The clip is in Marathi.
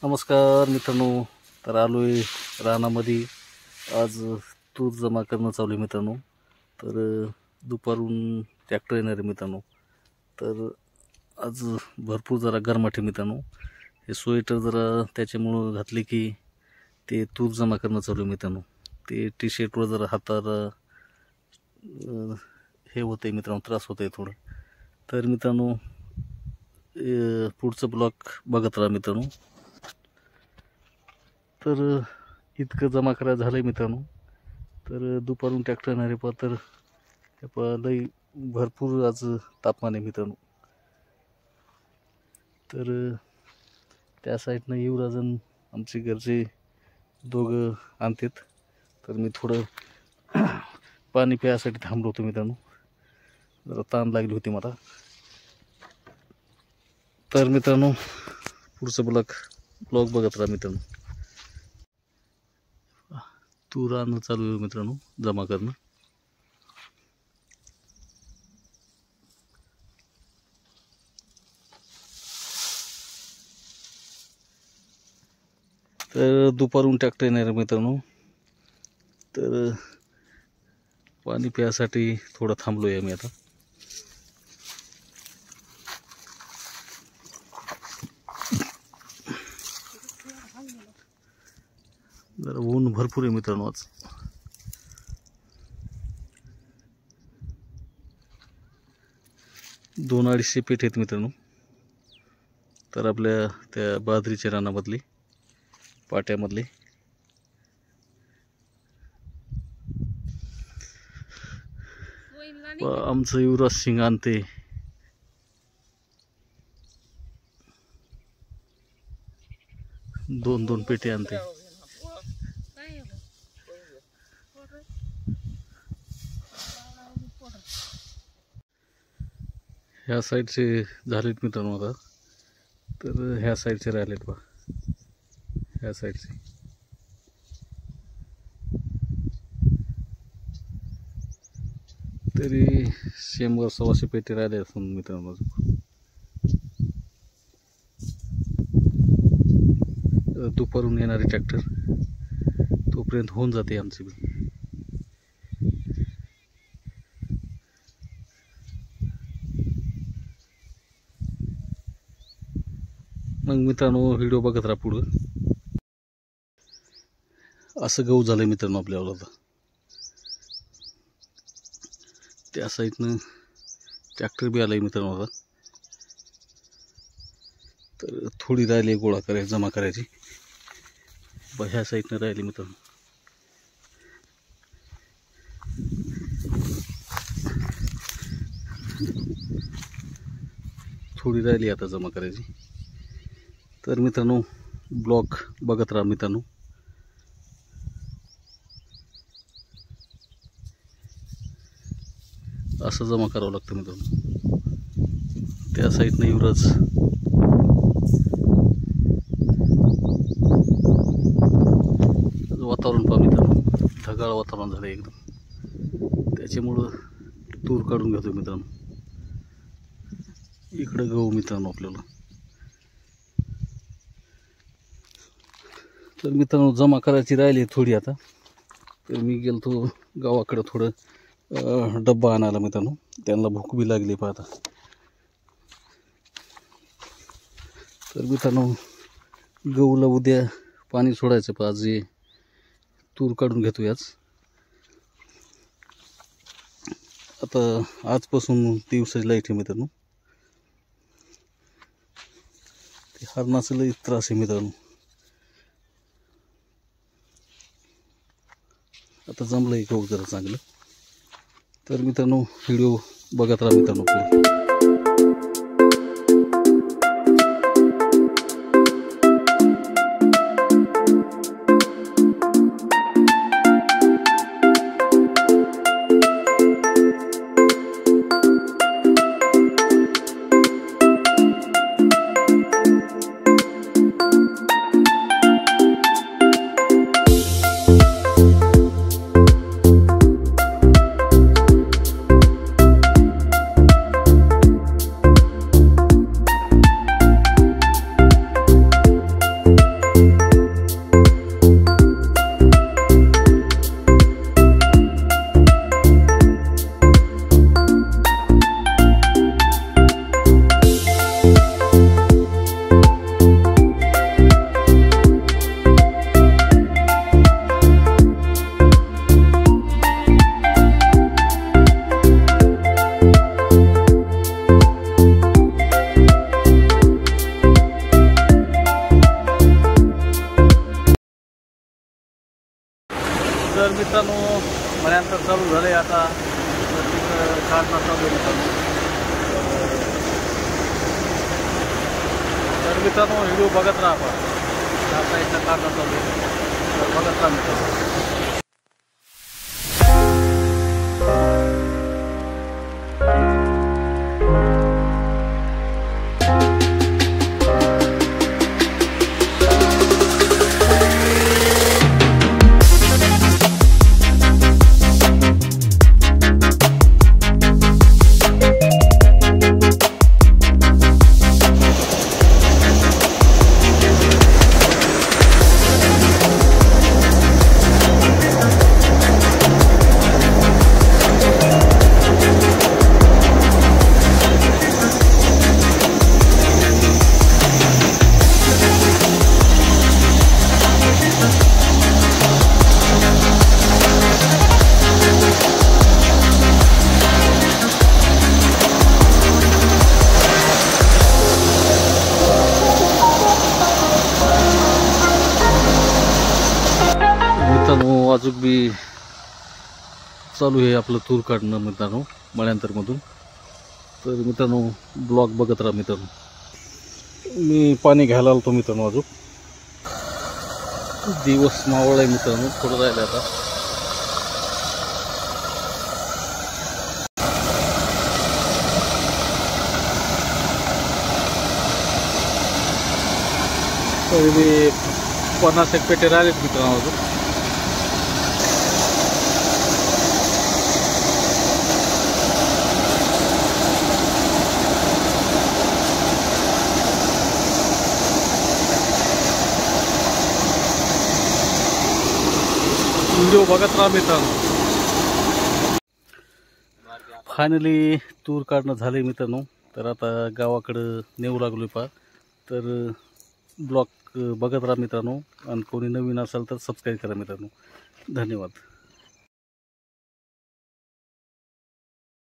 नमस्कार मित्रांनो. तर आलो आहे रानामध्ये. आज तूर जमा करणं चालू आहे मित्रांनो. तर दुपारून ट्रॅक्टर येणार आहे मित्रांनो. तर आज भरपूर जरा गरमाट आहे मित्रांनो. हे स्वेटर जरा त्याच्यामुळं घातले की ते तूर जमा करणं चालू आहे मित्रांनो. ते टी शर्टवर जरा हाताला हे होतं आहे मित्रांनो, त्रास होतं आहे थोडं. तर मित्रांनो पुढचं ब्लॉग बघत राहा मित्रांनो. तर इतकं जमा करायचं झालं आहे मित्रांनो. तर दुपारून ट्रॅक्टर येणारे तर लई भरपूर आज तापमान आहे मित्रांनो. तर त्या साईडनं युवराजन आमचे घरचे दोघं आणतात. तर मी थोडं पाणी प्यायसाठी थांबलो होतो मित्रांनो. जरा ताण लागली होती मला. तर मित्रांनो पुढचं ब्लॉग बघत राहा मित्रांनो. तूर आणणं चालू आहे मित्रांनो, जमा करणं. तर दुपारून ट्रॅक्टर येणार मित्रांनो. तर पाणी प्यायसाठी थोडं थांबलो आहे मी आता. जरा ऊन भरपूर आहे मित्रांनो आज. दोन 250 पेट आहेत मित्रांनो. तर आपल्या त्या बाजरीच्या रानामधली पाट्यामधले. आमचं युवराज सिंग आणते. दोन पेटे आणते. ह्या साईडचे झालेत मित्रांनो आता. तर ह्या साईडचे राहिलेत बा. ह्या साईडचे तरी 100-125 पेटे राहिले असून मित्रांनो. दुपारून येणारे ट्रॅक्टर तोपर्यंत होऊन जाते आमची बी. मग मित्रांनो व्हिडिओ बघत राहा पुढं. असं गहू झालंय मित्रांनो आपल्याला. आता त्या साईडनं ट्रॅक्टर बी आलाय मित्रांनो आता. तर थोडी राहिली गोळा करायची, जमा करायची. ह्या साईडनं राहिली मित्रांनो. थोडी राहिली आता जमा करायची. तर मित्रांनो ब्लॉग बघत राहा मित्रांनो. असं जमा करावं लागतं मित्रांनो. त्या साईडनं युवराज वातावरण पहा मित्रांनो. ढगाळ वातावरण झालं एकदम. त्याच्यामुळं तूर काढून घेतो मित्रांनो. इकडं गहू मित्रांनो आपल्याला. तर मित्रांनो जमा करायची राहिली थोडी आता. तर मी गेलतो गावाकडं थोडं डब्बा आणायला मित्रांनो. त्यांना भूक बी लागली पाहता. तर मित्रांनो गहूला उद्या पाणी सोडायचं पहा. आज तूर काढून घेतो याच. आता आजपासून दिवसाची लाईट आहे मित्रांनो. ते हरणाचं लई त्रास आहे मित्रांनो. आता जमलंय गहू जरा चांगलं. तर मित्रांनो व्हिडिओ बघत राहा मित्रांनो पुढे. मित्रांनो मळ्यांतर चालू झाले आता, तर तिथं काढणं चालू आहे मित्रांनो. तर मित्रांनो व्हिडिओ बघत राहा आपण, त्या साईडला काढणं चालू आहे, तर बघत राहा मित्रांनो. मित्रांनो अजून बी चालू आहे आपलं तूर काढणं मित्रांनो मळ्यांतरमधून. तर मित्रांनो ब्लॉग बघत राहा मित्रांनो. मी पाणी घ्यायला आलो मित्रांनो, अजून दिवस मावळ आहे मित्रांनो, थोडं राहिलं आता. तरी मी 50 पेटे राहिलेत मित्रांनो अजून. व्हिडिओ बघत राहा मित्रांनो. फायनली तूर काढणं झाले मित्रांनो. तर आता गावाकडं नेऊ लागलो पहा. तर ब्लॉग बघत राहा मित्रांनो, आणि कोणी नवीन असाल तर सबस्क्राईब करा मित्रांनो. धन्यवाद.